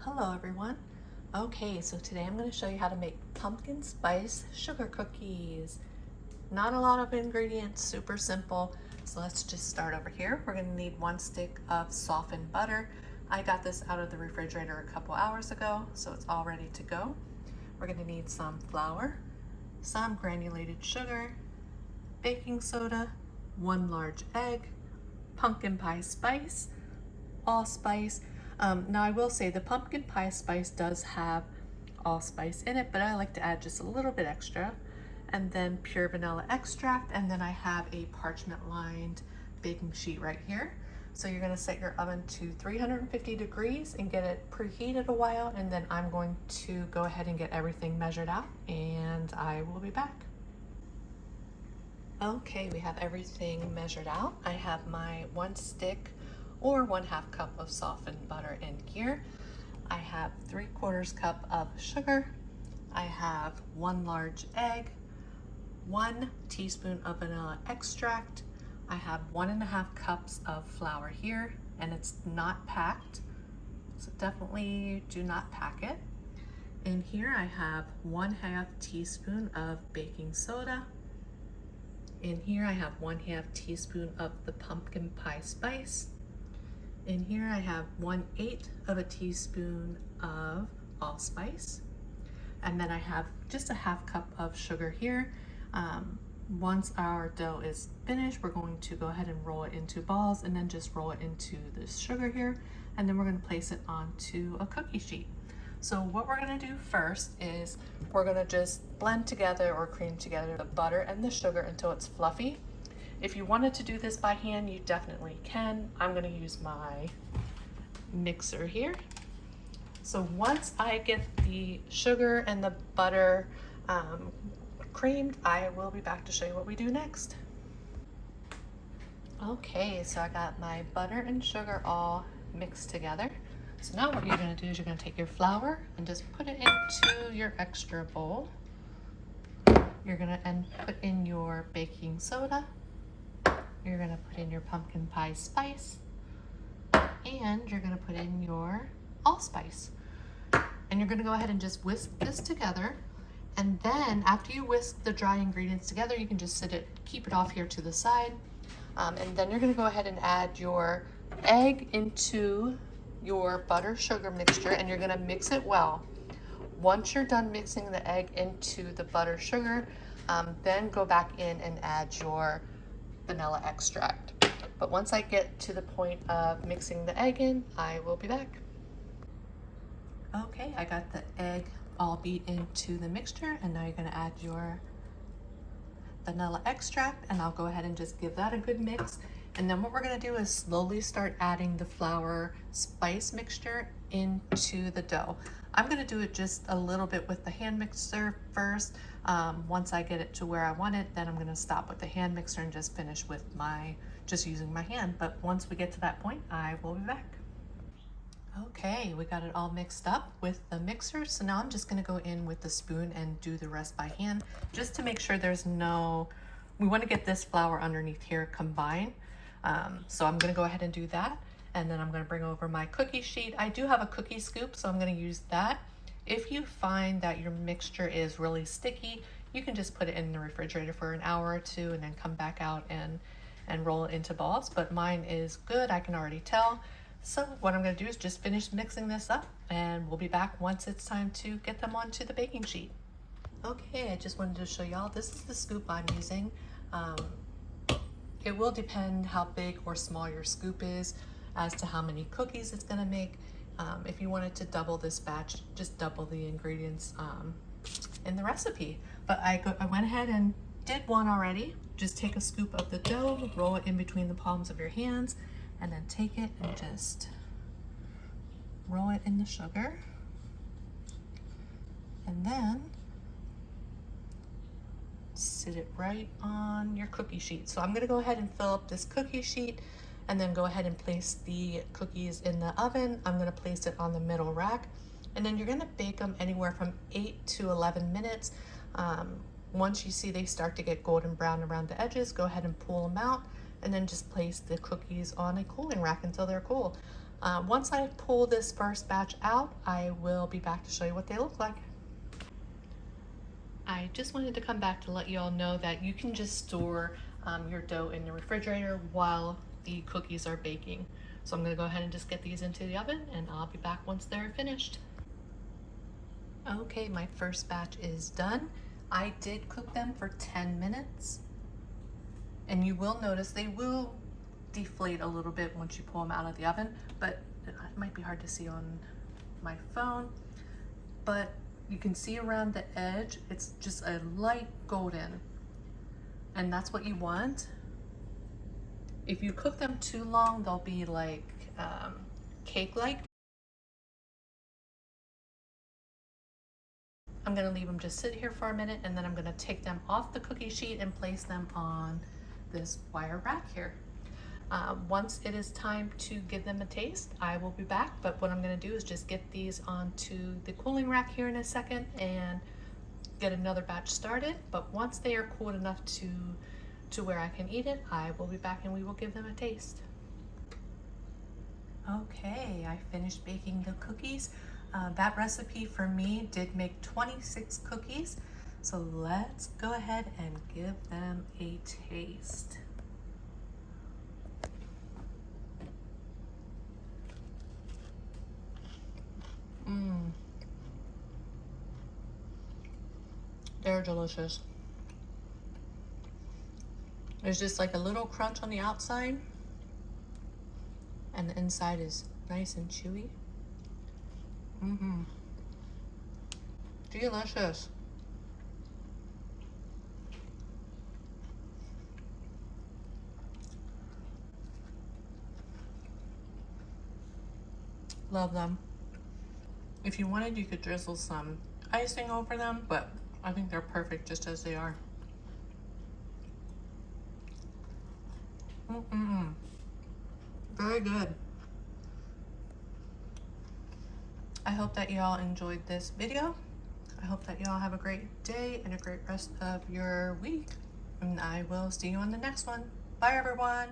Hello everyone. Okay, so today I'm going to show you how to make pumpkin spice sugar cookies. Not a lot of ingredients, super simple. So let's just start over here. We're going to need 1 stick of softened butter. I got this out of the refrigerator a couple hours ago, so it's all ready to go. We're going to need some flour, some granulated sugar, baking soda, 1 large egg, pumpkin pie spice, allspice. Now I will say the pumpkin pie spice does have allspice in it, but I like to add just a little bit extra. And then pure vanilla extract, and then I have a parchment lined baking sheet right here. So you're gonna set your oven to 350 degrees and get it preheated a while, and then I'm going to go ahead and get everything measured out, and I will be back. Okay, we have everything measured out. I have my 1 stick or 1/2 cup of softened butter in here. I have 3/4 cup of sugar. I have 1 large egg, 1 teaspoon of vanilla extract. I have 1.5 cups of flour here, and it's not packed, so definitely do not pack it. In here I have 1/2 teaspoon of baking soda. In here I have 1/2 teaspoon of the pumpkin pie spice. In here I have 1/8 of a teaspoon of allspice. And then I have just a 1/2 cup of sugar here. Once our dough is finished, we're going to go ahead and roll it into balls and then just roll it into this sugar here. And then we're going to place it onto a cookie sheet. So what we're going to do first is we're going to just blend together or cream together the butter and the sugar until it's fluffy. If you wanted to do this by hand, you definitely can. I'm going to use my mixer here. So once I get the sugar and the butter creamed, I will be back to show you what we do next. Okay, so I got my butter and sugar all mixed together. So now what you're going to do is you're going to take your flour and just put it into your extra bowl. You're going to put in your baking soda. You're going to put in your pumpkin pie spice, and you're going to put in your allspice. And you're going to go ahead and just whisk this together. And then after you whisk the dry ingredients together, you can just keep it off here to the side. And then you're going to go ahead and add your egg into your butter sugar mixture, and you're going to mix it well. Once you're done mixing the egg into the butter sugar, then go back in and add your vanilla extract. But once I get to the point of mixing the egg in, I will be back. Okay, I got the egg all beat into the mixture, and now you're going to add your vanilla extract, and I'll go ahead and just give that a good mix. And then what we're going to do is slowly start adding the flour spice mixture into the dough. I'm going to do it just a little bit with the hand mixer first. Once I get it to where I want it, then I'm going to stop with the hand mixer and just finish with just using my hand. But once we get to that point, I will be back. Okay, we got it all mixed up with the mixer. So now I'm just going to go in with the spoon and do the rest by hand, just to make sure we want to get this flour underneath here combined. So I'm going to go ahead and do that. And then I'm going to bring over my cookie sheet. I do have a cookie scoop, so I'm going to use that. If you find that your mixture is really sticky, you can just put it in the refrigerator for an hour or 2 and then come back out and roll it into balls. But mine is good, I can already tell. So what I'm going to do is just finish mixing this up, and we'll be back once it's time to get them onto the baking sheet. Okay, I just wanted to show y'all, this is the scoop I'm using. It will depend how big or small your scoop is as to how many cookies it's going to make. If you wanted to double this batch, just double the ingredients in the recipe. But I went ahead and did one already. Just take a scoop of the dough, roll it in between the palms of your hands, and then take it and just roll it in the sugar. And then sit it right on your cookie sheet. So I'm going to go ahead and fill up this cookie sheet and then go ahead and place the cookies in the oven. I'm going to place it on the middle rack, and then you're going to bake them anywhere from 8 to 11 minutes. Once you see they start to get golden brown around the edges, go ahead and pull them out, and then just place the cookies on a cooling rack until they're cool. Once I pull this first batch out, I will be back to show you what they look like. I just wanted to come back to let you all know that you can just store your dough in the refrigerator while the cookies are baking. So I'm gonna go ahead and just get these into the oven, and I'll be back once they're finished. Okay, my first batch is done. I did cook them for 10 minutes. And you will notice they will deflate a little bit once you pull them out of the oven, but it might be hard to see on my phone. But you can see around the edge, it's just a light golden. And that's what you want. If you cook them too long, they'll be like cake-like. I'm gonna leave them just sit here for a minute, and then I'm gonna take them off the cookie sheet and place them on this wire rack here. Once it is time to give them a taste, I will be back, but what I'm gonna do is just get these onto the cooling rack here in a second and get another batch started. But once they are cooled enough to where I can eat it, I will be back and we will give them a taste. Okay, I finished baking the cookies. That recipe for me did make 26 cookies. So let's go ahead and give them a taste. They're delicious. There's just like a little crunch on the outside, and the inside is nice and chewy. Delicious. Love them. If you wanted, you could drizzle some icing over them, but I think they're perfect just as they are. Very good. I hope that y'all enjoyed this video. I hope that y'all have a great day and a great rest of your week. And I will see you on the next one. Bye, everyone.